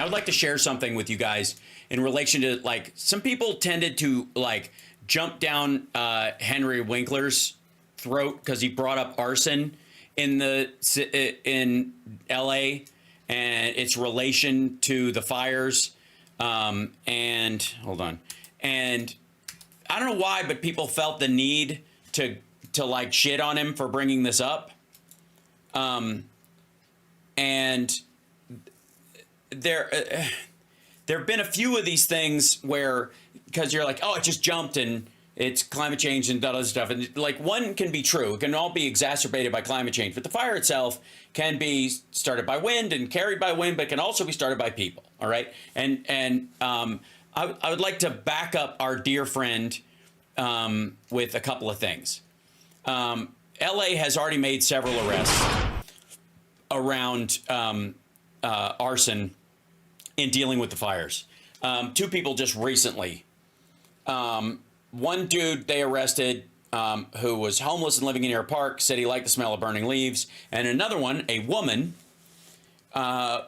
I would like to share something with you guys in relation to, like, some people tended to, like, jump down Henry Winkler's throat because he brought up arson in LA and its relation to the fires. And hold on. And I don't know why, but people felt the need to like shit on him for bringing this up. And there have been a few of these things where, because you're like, oh, it just jumped and it's climate change and all that stuff. And like, one can be true. It can all be exacerbated by climate change. But the fire itself can be started by wind and carried by wind, but can also be started by people. All right. And I would like to back up our dear friend with a couple of things. LA has already made several arrests around arson in dealing with the fires. Two people just recently. One dude they arrested who was homeless and living in Air Park, said he liked the smell of burning leaves. And another one, a woman, hours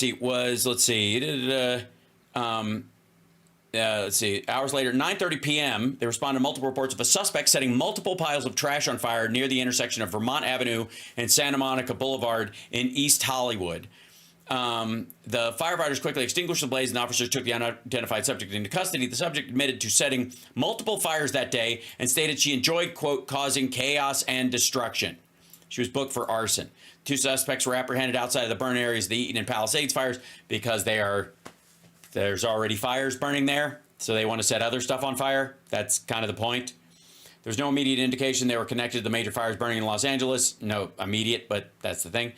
later, 9:30 p.m., they responded to multiple reports of a suspect setting multiple piles of trash on fire near the intersection of Vermont Avenue and Santa Monica Boulevard in East Hollywood. The firefighters quickly extinguished the blaze and officers took the unidentified subject into custody. The subject admitted to setting multiple fires that day and stated she enjoyed, quote, causing chaos and destruction. She was booked for arson. Two suspects were apprehended outside of the burn areas of the Eaton and Palisades fires because there's already fires burning there, so they want to set other stuff on fire. That's kind of the point. There's no immediate indication they were connected to the major fires burning in Los Angeles. No immediate, but that's the thing.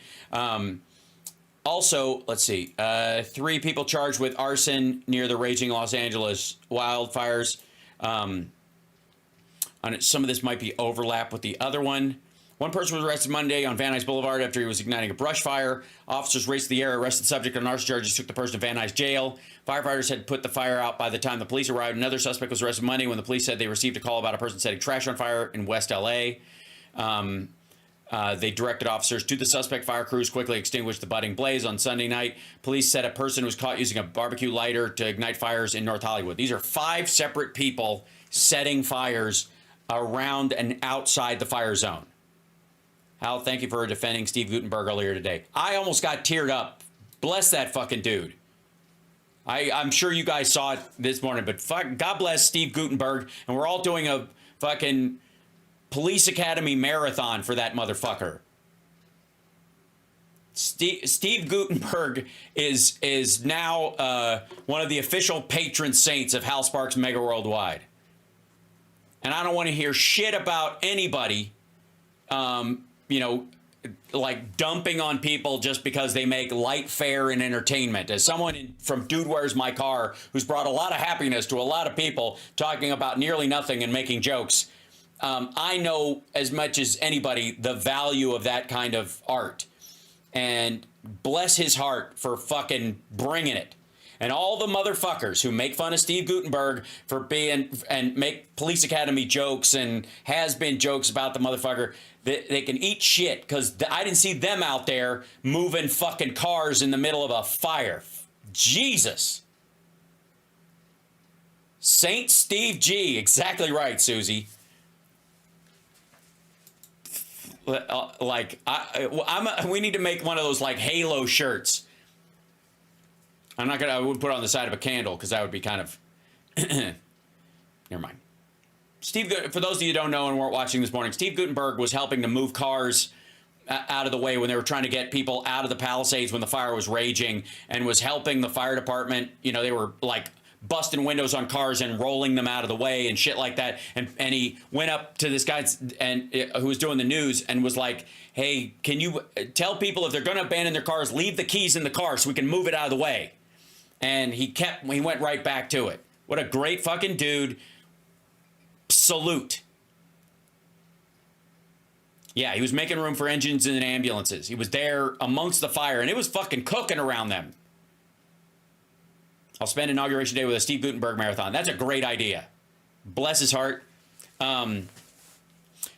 Also, let's see, 3 people charged with arson near the raging Los Angeles wildfires. Some of this might be overlap with the other one. One person was arrested Monday on Van Nuys Boulevard after he was igniting a brush fire. Officers raced the area, arrested the subject on arson charges, took the person to Van Nuys jail. Firefighters had put the fire out by the time the police arrived. Another suspect was arrested Monday when the police said they received a call about a person setting trash on fire in West LA. They directed officers to the suspect. Fire crews quickly extinguished the budding blaze on Sunday night. Police said a person was caught using a barbecue lighter to ignite fires in North Hollywood. These are 5 separate people setting fires around and outside the fire zone. Hal, thank you for defending Steve Gutenberg earlier today. I almost got teared up. Bless that fucking dude. I'm sure you guys saw it this morning, but fuck, God bless Steve Gutenberg. And we're all doing a fucking Police Academy marathon for that motherfucker. Steve Gutenberg is now one of the official patron saints of Hal Sparks Mega Worldwide. And I don't want to hear shit about anybody, like dumping on people just because they make light fare and entertainment. As someone from Dude Where's My Car, who's brought a lot of happiness to a lot of people talking about nearly nothing and making jokes, I know as much as anybody the value of that kind of art. And bless his heart for fucking bringing it. And all the motherfuckers who make fun of Steve Gutenberg for being and make Police Academy jokes and has-been jokes about the motherfucker, they can eat shit because I didn't see them out there moving fucking cars in the middle of a fire. Jesus. Saint Steve G. Exactly right, Susie. We need to make one of those like Halo shirts. I would put it on the side of a candle because that would be kind of, never mind. For those of you who don't know and weren't watching this morning, Steve Gutenberg was helping to move cars out of the way when they were trying to get people out of the Palisades when the fire was raging, and was helping the fire department. They were like busting windows on cars and rolling them out of the way and shit like that. And he went up to this guy who was doing the news and was like, hey, can you tell people if they're going to abandon their cars, leave the keys in the car so we can move it out of the way. And he went right back to it. What a great fucking dude. Salute. Yeah, he was making room for engines and ambulances. He was there amongst the fire, and it was fucking cooking around them. I'll spend Inauguration Day with a Steve Gutenberg marathon. That's a great idea. Bless his heart.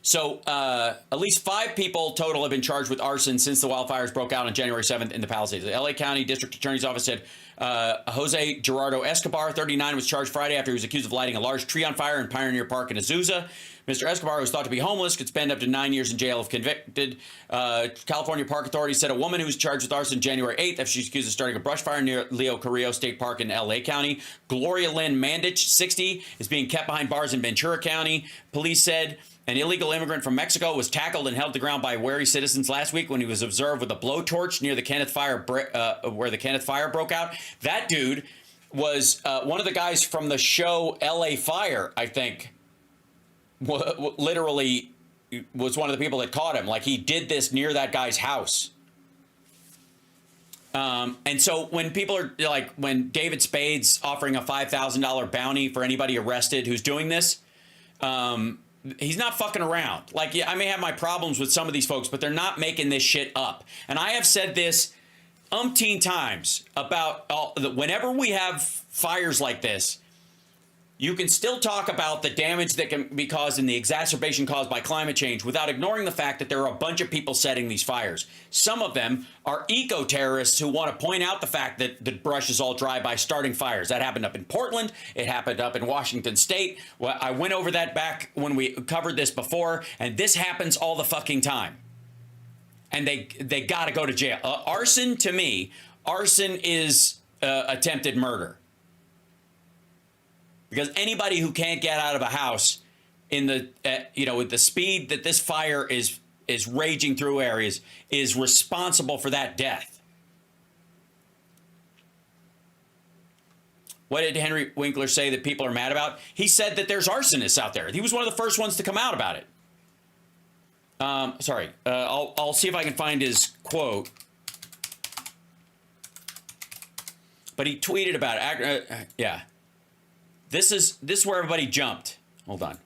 So at least 5 people total have been charged with arson since the wildfires broke out on January 7th in the Palisades. The LA County District Attorney's Office said Jose Gerardo Escobar, 39, was charged Friday after he was accused of lighting a large tree on fire in Pioneer Park in Azusa. Mr. Escobar, who was thought to be homeless, could spend up to 9 years in jail if convicted. California Park Authority said a woman who was charged with arson January 8th after she's accused of starting a brush fire near Leo Carrillo State Park in LA County. Gloria Lynn Mandich, 60, is being kept behind bars in Ventura County. Police said an illegal immigrant from Mexico was tackled and held to the ground by wary citizens last week when he was observed with a blowtorch near the Kenneth Fire, where the Kenneth Fire broke out. That dude was one of the guys from the show LA Fire, I think. Literally was one of the people that caught him. Like, he did this near that guy's house. And so when people are like, when David Spade's offering a $5,000 bounty for anybody arrested who's doing this, he's not fucking around. Like, yeah, I may have my problems with some of these folks, but they're not making this shit up. And I have said this umpteen times about whenever we have fires like this, you can still talk about the damage that can be caused and the exacerbation caused by climate change without ignoring the fact that there are a bunch of people setting these fires. Some of them are eco-terrorists who want to point out the fact that the brush is all dry by starting fires. That happened up in Portland. It happened up in Washington State. Well, I went over that back when we covered this before, and this happens all the fucking time. And they got to go to jail. Arson, to me, arson is attempted murder. Because anybody who can't get out of a house in the, with the speed that this fire is raging through areas is responsible for that death. What did Henry Winkler say that people are mad about? He said that there's arsonists out there. He was one of the first ones to come out about it. I'll see if I can find his quote. But he tweeted about it. Yeah. This is where everybody jumped. Hold on.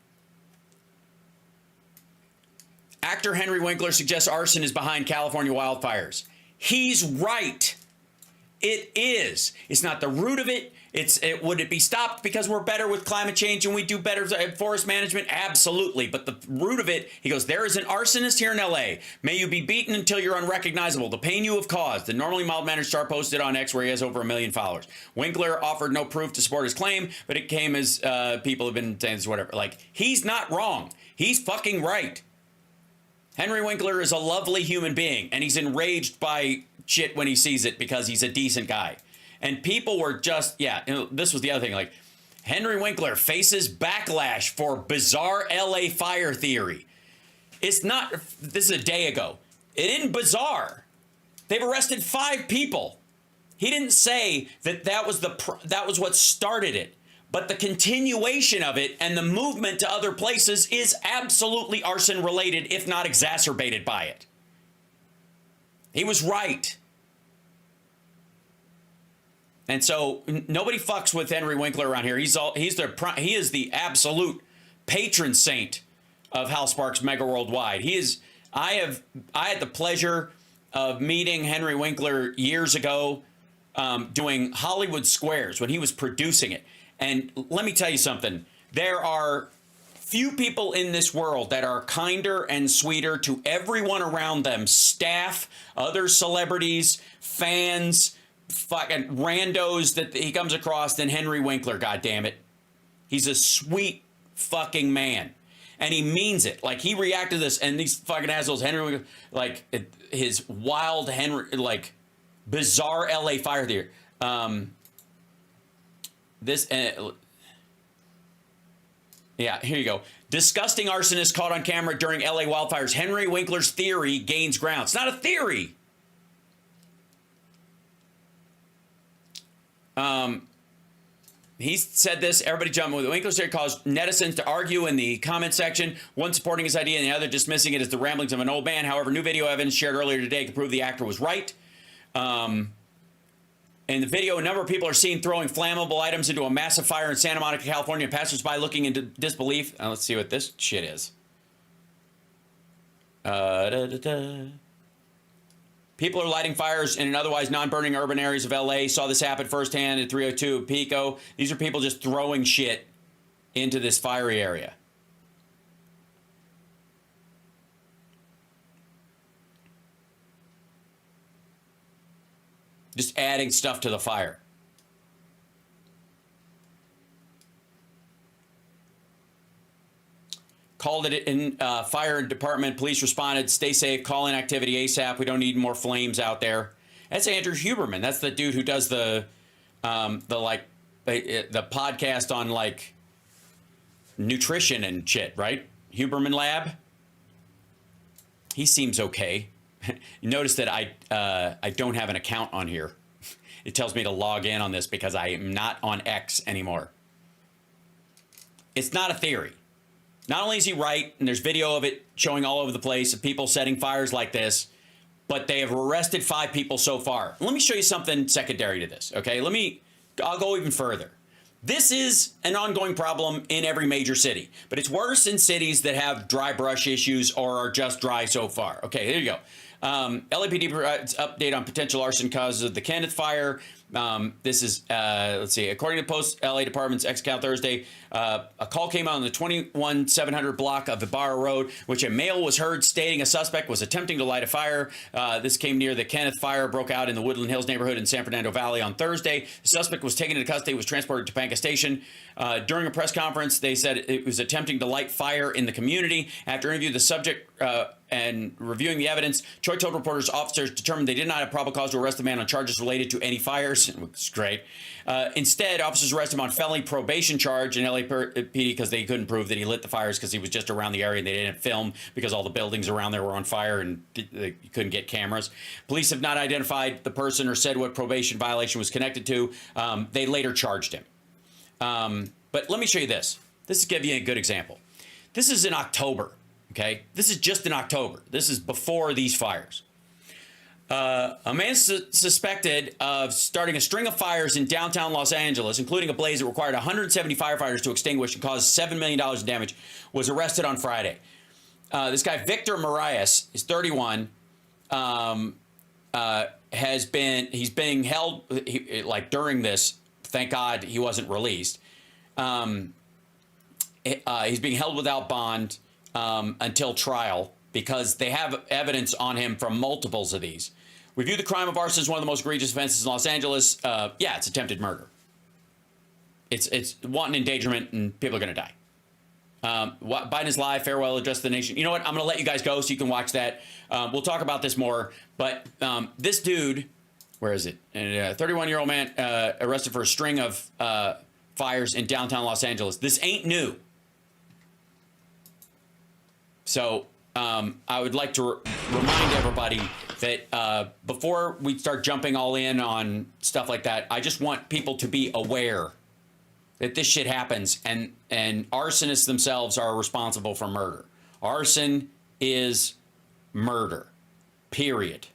Actor Henry Winkler suggests arson is behind California wildfires. He's right. It is. It's not the root of it. Would it be stopped because we're better with climate change and we do better forest management? Absolutely. But the root of it, he goes, there is an arsonist here in LA. May you be beaten until you're unrecognizable. The pain you have caused. The normally mild-mannered star posted on X where he has over 1 million followers. Winkler offered no proof to support his claim, but it came as people have been saying this, whatever. Like, he's not wrong. He's fucking right. Henry Winkler is a lovely human being, and he's enraged by shit when he sees it because he's a decent guy. And people were just, this was the other thing, like, Henry Winkler faces backlash for bizarre LA fire theory. It's not, this is a day ago. It isn't bizarre. They've arrested 5 people. He didn't say that was what started it. But the continuation of it and the movement to other places is absolutely arson related, if not exacerbated by it. He was right. And so nobody fucks with Henry Winkler around here. He is the absolute patron saint of Hal Sparks Mega Worldwide. I had the pleasure of meeting Henry Winkler years ago, doing Hollywood Squares when he was producing it. And let me tell you something. There are few people in this world that are kinder and sweeter to everyone around them. Staff, other celebrities, fans, fucking randos that he comes across than Henry Winkler, goddammit. He's a sweet fucking man. And he means it. Like, he reacted to this, and these fucking assholes, Henry Winkler, like, his wild Henry, like, bizarre LA fire theory. Here you go. Disgusting arsonist caught on camera during LA wildfires. Henry Winkler's theory gains ground. It's not a theory. He said this, everybody jumped with Winkler's theory caused netizens to argue in the comment section, one supporting his idea and the other dismissing it as the ramblings of an old man. However, new video evidence shared earlier today could prove the actor was right. In the video, a number of people are seen throwing flammable items into a massive fire in Santa Monica, California. Passersby looking into disbelief. Let's see what this shit is. People are lighting fires in otherwise non-burning urban areas of LA. Saw this happen firsthand at 302 Pico. These are people just throwing shit into this fiery area. Just adding stuff to the fire. Called it in fire department. Police responded. Stay safe. Call in activity ASAP. We don't need more flames out there. That's Andrew Huberman. That's the dude who does the podcast on like nutrition and shit, right? Huberman Lab. He seems okay. You notice that I don't have an account on here. It tells me to log in on this because I am not on X anymore. It's not a theory. Not only is he right, and there's video of it showing all over the place of people setting fires like this, but they have arrested 5 people so far. Let me show you something secondary to this, okay? I'll go even further. This is an ongoing problem in every major city, but it's worse in cities that have dry brush issues or are just dry so far. Okay, here you go. LAPD provides update on potential arson causes of the Kenneth fire. This is, let's see, according to Post LA Department's X account Thursday, a call came out on the 21700 block of Ibarra Road, which a male was heard stating a suspect was attempting to light a fire. This came near the Kenneth fire, broke out in the Woodland Hills neighborhood in San Fernando Valley on Thursday. The suspect was taken into custody, was transported to Panca Station. During a press conference, they said it was attempting to light fire in the community. After interviewing the subject and reviewing the evidence, Choi told reporters officers determined they did not have probable cause to arrest the man on charges related to any fires, which is great. Instead, officers arrested him on felony probation charge in LAPD because they couldn't prove that he lit the fires because he was just around the area and they didn't film because all the buildings around there were on fire and they couldn't get cameras. Police have not identified the person or said what probation violation was connected to. They later charged him. But let me show you this. This is give you a good example. This is in October. Okay, this is just in October. This is before these fires. A man suspected of starting a string of fires in downtown Los Angeles, including a blaze that required 170 firefighters to extinguish and caused $7 million in damage, was arrested on Friday. This guy, Victor Marias, is 31. He's being held during this. Thank God he wasn't released. He's being held without bond until trial because they have evidence on him from multiples of these. We view the crime of arson as one of the most egregious offenses in Los Angeles. Yeah, it's attempted murder. It's wanton endangerment, and people are going to die. Biden is live. Farewell address to the nation. You know what? I'm going to let you guys go so you can watch that. We'll talk about this more. But this dude, where is it? A 31-year-old man arrested for a string of fires in downtown Los Angeles. This ain't new. So I would like to remind everybody that before we start jumping all in on stuff like that, I just want people to be aware that this shit happens, and arsonists themselves are responsible for murder. Arson is murder, period.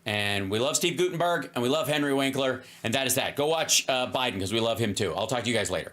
And we love Steve Gutenberg, and we love Henry Winkler, and that is that. Go watch Biden, because we love him too. I'll talk to you guys later.